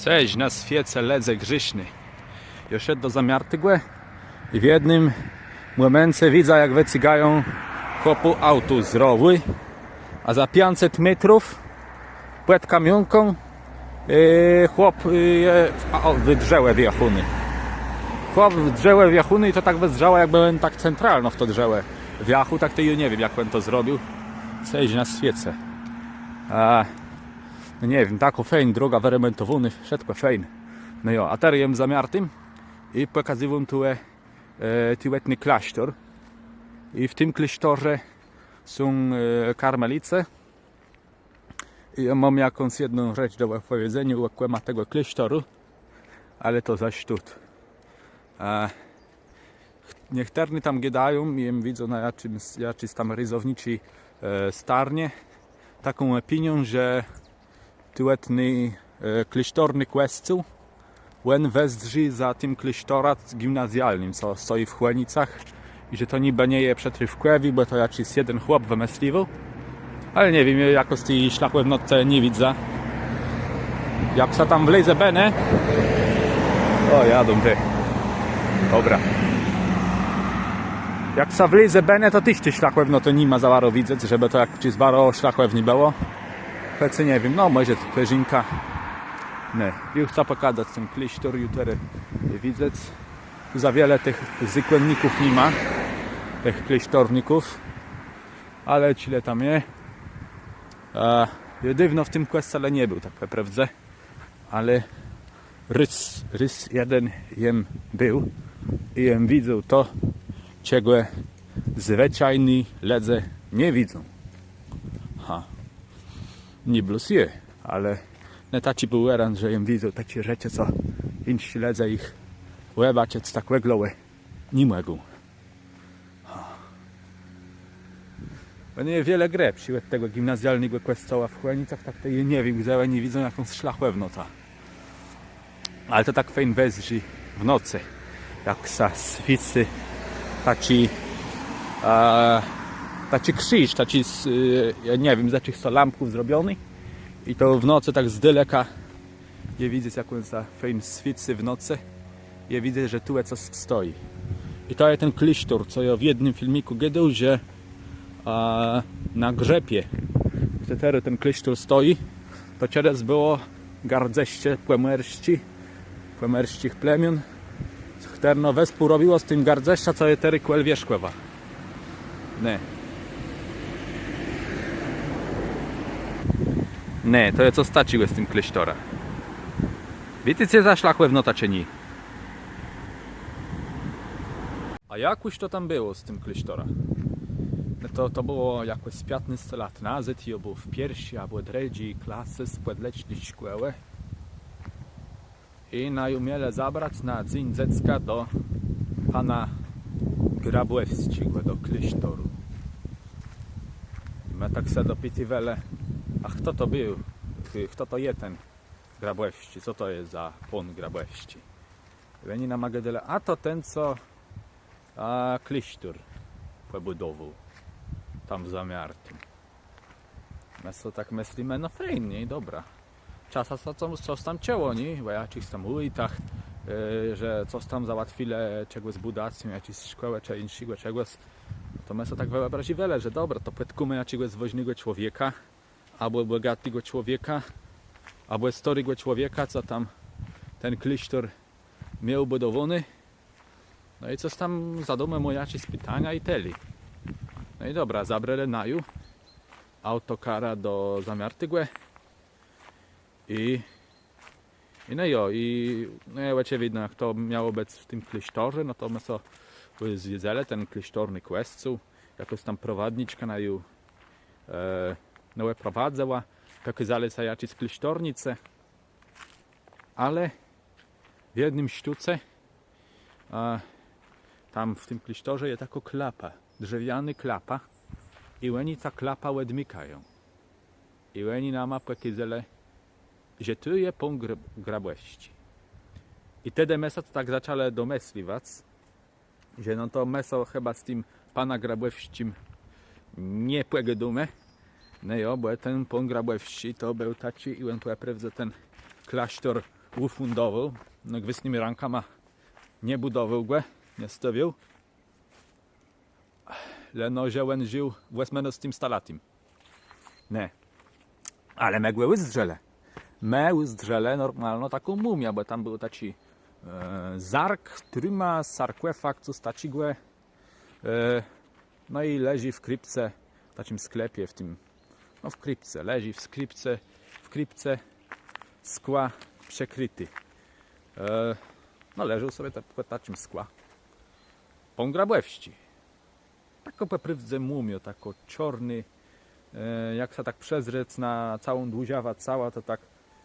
Cześć, na świece ledze Grzyszny. Już szedł do Zamiartygłe i w jednym momencie widzę, jak wycygają chłopu autu z rowy, a za 500 metrów przed kamionką chłop w drzełe wjechuny. Chłop w drzełe wjechuny i to tak bez drzeła, jakby on tak centralno w to drzełe wjachu, tak to ja nie wiem, jak on to zrobił. Cześć, na świece. No nie wiem, tako fejn, droga wyremontowany, wszystko fejn. No jo, a teraz jem zamiar tym i pokazywam tu tyłetny klasztor. I w tym klasztorze są karmelice. I ja mam jakąś jedną rzecz do powiedzenia o tego klasztoru, ale to zaś tut. Niektórzy tam gadają i widzą na jakiś tam ryzowniczy starnie taką opinią, że tyłetny klasztorny kwestiu łen wezdrzy za tym klasztora gimnazjalnym, co stoi w Chłenicach, i że to niby nie je przetrywkwewi, bo to jakiś jeden chłop wymyślił. Ale nie wiem, jakoś tej szlachły w nocce nie widzę. Jak se tam wlejze benę. O, jadą ty. Dobra. Jak se wlejze benę, to tyście szlachły w nocy nie ma za waro widzeć, żeby to jak ci z waro szlachły w nie było. Choć nie wiem, no może to peżynka. Nie, już chcę pokazać ten klasztor, jutro widzę. Tu za wiele tych zwykłenników nie ma, tych klasztorników, ale ile tam jest. Jedynie w tym kwestii nie był, tak naprawdę, ale rys jeden jem był i jem widział to, czego zwyczajni ledze nie widzą. Nie blusuje, ale nie taki był eran, że jem widział takie rzeczy, co inni ledze ich łebaciec tak weglowe nie mogą. Bo nie wiele grę przyłet tego gimnazjalnego kościoła w Chłenicach, tak to je nie wiem, gdzie nie widzą jakąś szlachłę w noca. Ale to tak fejn wezrzy w nocy, jak sa swicy, taki krzyż, taki ja nie wiem, z jakich to lampków zrobiony, i to w nocy tak z daleka je widzę jakąś fejn swicy w nocy. Ja widzę, że tu coś stoi. I to jest ten klasztor, co ja w jednym filmiku gadał, że na grzepie, gdzie ten klasztor stoi, to teraz było gardzeście płemerścich plemion, które wespół robiło z tym gardześcia, co je teraz kwel wierzchłewa. Nie, to jest co staciło z tym klasztora. Wiecie, co za szlachłe w nota czy nie? A jakoś to tam było z tym klasztora? To było jakoś z 15 lat nazad, i było w piersi, albo dredzi klasy spłedlecznej szkoły. I najumiele zabrać na dzień dziecka do pana Grabłewskiego, do klasztoru. I my tak se dopytywali, a kto to był? Kto to jest ten Grabłewski? Co to jest za pan Grabłewski? I oni nam gadali, a to ten, co klasztor pobudował tam w Zamiartym. My so tak myślimy, no fajnie, dobra. Czasem coś tam cięło, nie? Bo jakichś tam ulitach, że coś tam załatwili czegoś z budacją, jakieś szkołę, czy innego czegoś. To my so tak wyobrazili, że dobra, to petkujemy jakiegoś woźnego człowieka, albo bogatego człowieka, albo starego człowieka, co tam ten klasztor miał budowany. No i coś tam zadumę jakieś pytania i teli. No i dobra, zabrali naju autokara do Zamiartygłe i no oczywiście, jak to miało być w tym klasztorze, no to my so zwiedzali ten klasztorny kwestiu, jakoś tam prowadniczka naju prowadzała, pokazali sobie jakieś klasztornice, ale w jednym sztuce tam w tym klasztorze jest taka klapa, drzewiana klapa, i oni ta klapa odmykają. I oni nam pokazali, że tu jest pan Grabłewski. I wtedy my to tak zaczęli domysliwać, że no to my chyba z tym pana Grabłewskim nie pogadamy. No jo, bo ten pan Grabłewski to był taki, i on tu ten klasztor ufundował, no gwystnymi rankama nie budował go, nie stawiał. Leno ziołem żył właśnie z tym stalatim. Nie. Ale megły uzdrzele. Me uzdrzele normalno taką mumię, bo tam był taki zark, który ma sarkwefak, co stacigłe. No i leży w krypce, w takim sklepie, w tym, no w krypce, leży w krypce skła przekryty. No leżał sobie po takim skła. Pągrabłewści. Tako peprywdze mumio, tako czarny, jak się tak przezrec na całą dłuziawa cała, to tak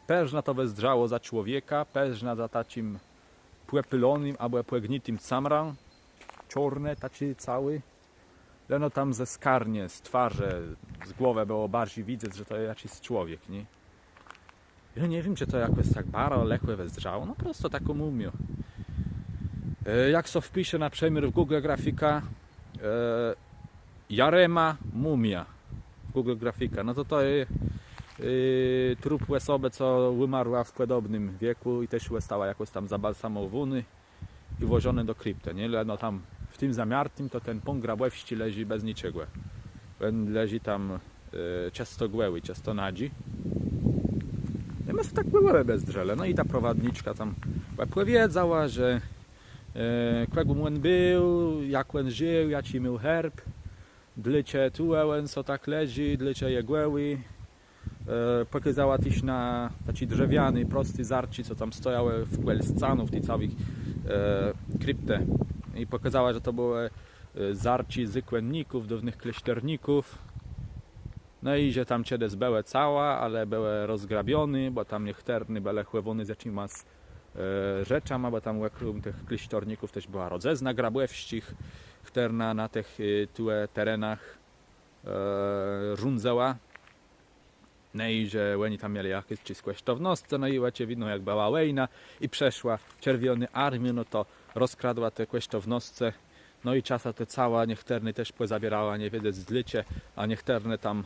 peżna to wezdrało za człowieka, peżna za takim płepylonym albo płegnitym samran, czarne taci cały. Leno tam ze skarnie, z twarzy, z głowy było bardziej widzieć, że to jakiś człowiek, nie? Ja nie wiem, czy to jakoś tak bardzo lekłe wezdrało, no prosto taką mumio. Jak so wpisze na przemiar w Google Grafika, Jarema mumia w Google Grafika, no to jest trup osoby, co umarła w podobnym wieku i też stała jakoś tam zabalsamowany i włożony do krypty, nie? No tam w tym zamiartym to ten pągrabłewści leży bez niczego. Leży tam ciasto głęły, ciasto nadzi. I ma tak były bez drzele. No i ta prowadniczka tam powiedziała, że kłego on był, jak on żył, jaki miał herb, dlicie tu co tak leży, dlicie je głęły. Pokazała też na taki drzewiany, prosty zarci, co tam stojały w kwelscanu, w tej całej kryptę. I pokazała, że to były zarci zykłenników, dawnych kleśterników. No i że tam ciedes były cała, ale były rozgrabiony, bo tam niechterny były chłewony z jakimiś rzeczami, bo tam wokół tych kleśtorników też była rodzezna grabłewścich, chterna na tych terenach rundzała. No i że oni tam mieli jakieś czysto w nosce, no i łacie widno jak była wojna i przeszła czerwiony armię, no to rozkradła te kłeśtownosce, no i czasa te cała niechterny też pozabierała niewiele zlicie, a niechterny tam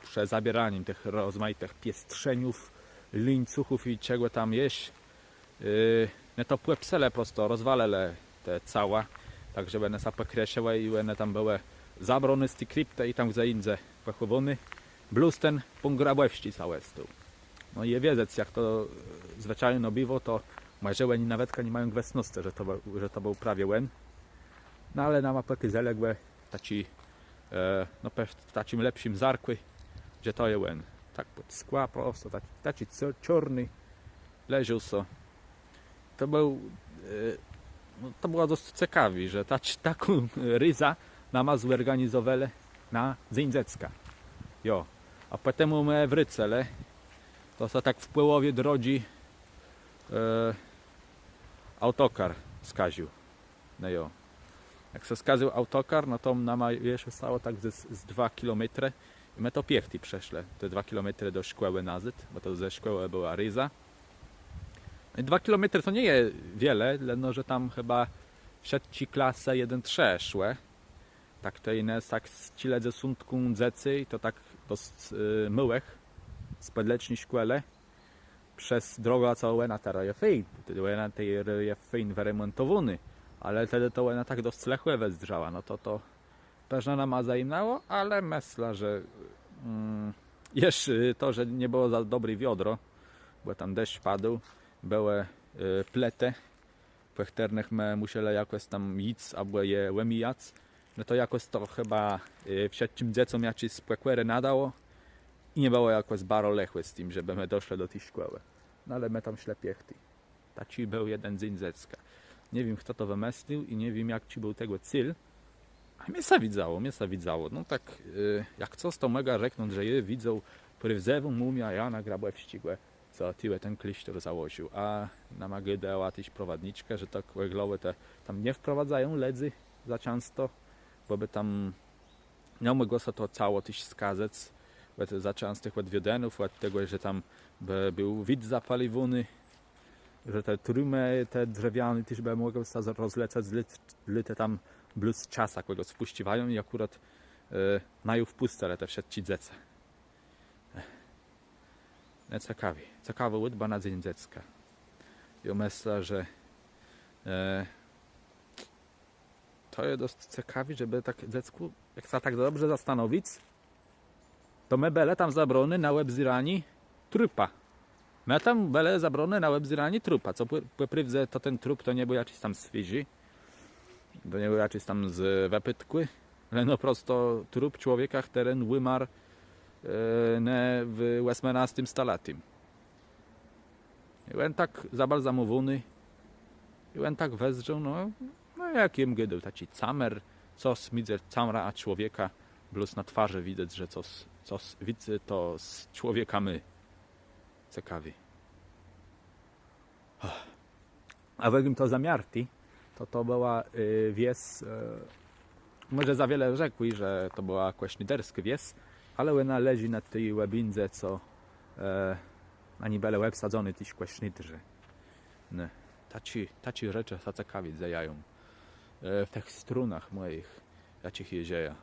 przezabieraniem tych rozmaitych piestrzeniów, lińcuchów i czego tam jeść, no to płepsele prosto rozwalele te cała, tak żeby one zapokreśliły i one tam były zabrone z tej krypty i tam gdzie indziej pochowany. Plus ten pągrabłewści całe stół. No i wiedzieć, jak to zwyczajno bywa, to może oni nawet nie mają gwesnosce, że to był prawie łen. No ale na mapeki zaległe taci, no w takim lepszym zarkły, gdzie to jest łen. Tak pod skła prosto, taci czarny leżał so. To był, no, to było dość ciekawe, że taką ryza nama zorganizowali na Dzień Dziecka. Jo. A potem me w Rycele, to się tak w połowie drogi autokar skaził. No jo. Jak się skazał autokar, no to nam jeszcze stało tak z 2 km i my to piechty przeszli. Te 2 km do szkoły nazad, bo to ze szkoły była ryza. I 2 km to nie jest wiele, no że tam chyba w trzeciej klasę 1-3 szły. Tak to jest tak z ciledze sundką dzecy i to tak dość myłech z podleczni szkole przez drogę całą na terenie fejn. Wtedy na tej fejn wyremontowany, ale wtedy to ona tak dość lechłe wezdrała. No to pewnie nam ma zajmowało, ale myślę, że jeszcze to, że nie było za dobre wiodro, bo tam deszcz padł, były plete, po których my musieli jakoś tam nic albo je łemijać. No to jakoś to chyba wszystkim dzieciom jakieś spłekłery nadało i nie było jakoś bardzo lechłe z tym, żeby my doszli do tej szkoły. No ale my tam ślepiechty. Taki był jeden dzień dziecka. Nie wiem, kto to wymyślił i nie wiem, jak ci był tego cel. A mnie się widzało. No tak, jak co z to mega rzeknąć, że je widzą prywzewą mumia Jana Grabłewścigłe, co tyłe ten klisztor założył. A na magideła tyś prowadniczkę, że tak łeglowe te tam nie wprowadzają ledzy za często, bo by tam nie mogło się to cało tyś skazać, bo to za częstych od wiedenów, od tego, że tam by był widz zapaliwony, że te trumy, te drzewiane też by mogły się rozlecać, lite tam bluz czasa, kogo spuściwają i akurat mają w pustele te wszystkie dziece. Ciekawe łydba na Dzień Dziecka. Ja myślę, że to jest dość ciekawe, żeby tak dziecku, jak się tak dobrze zastanowić, to my bele tam zabrony na łeb zirani trupa. My tam bele zabrony na łeb zirani trupa. Co poprawdze to ten trup to nie był jakiś tam z Fidżi, to nie był jakiś tam z Wepytkły, ale no prosto trup człowieka, który wymarł w 18 stolatim. I on tak za bardzo mówiony, i on tak wezrzył, no jakim gydał, taki camer, coś widzę, camra, a człowieka, bluz na twarzy widać, że coś widzę, to z człowieka my. Ciekawi. A w jakim to zamiarti, to była wies, może za wiele rzekły, że to była kłeśniderski wies, ale ona leży na tej łebindze, co ani bele łeb sadzony tyś kłeśnidrzy. No, taci rzeczy sa ciekawić zajają w tych strunach moich, ja ci jezieja.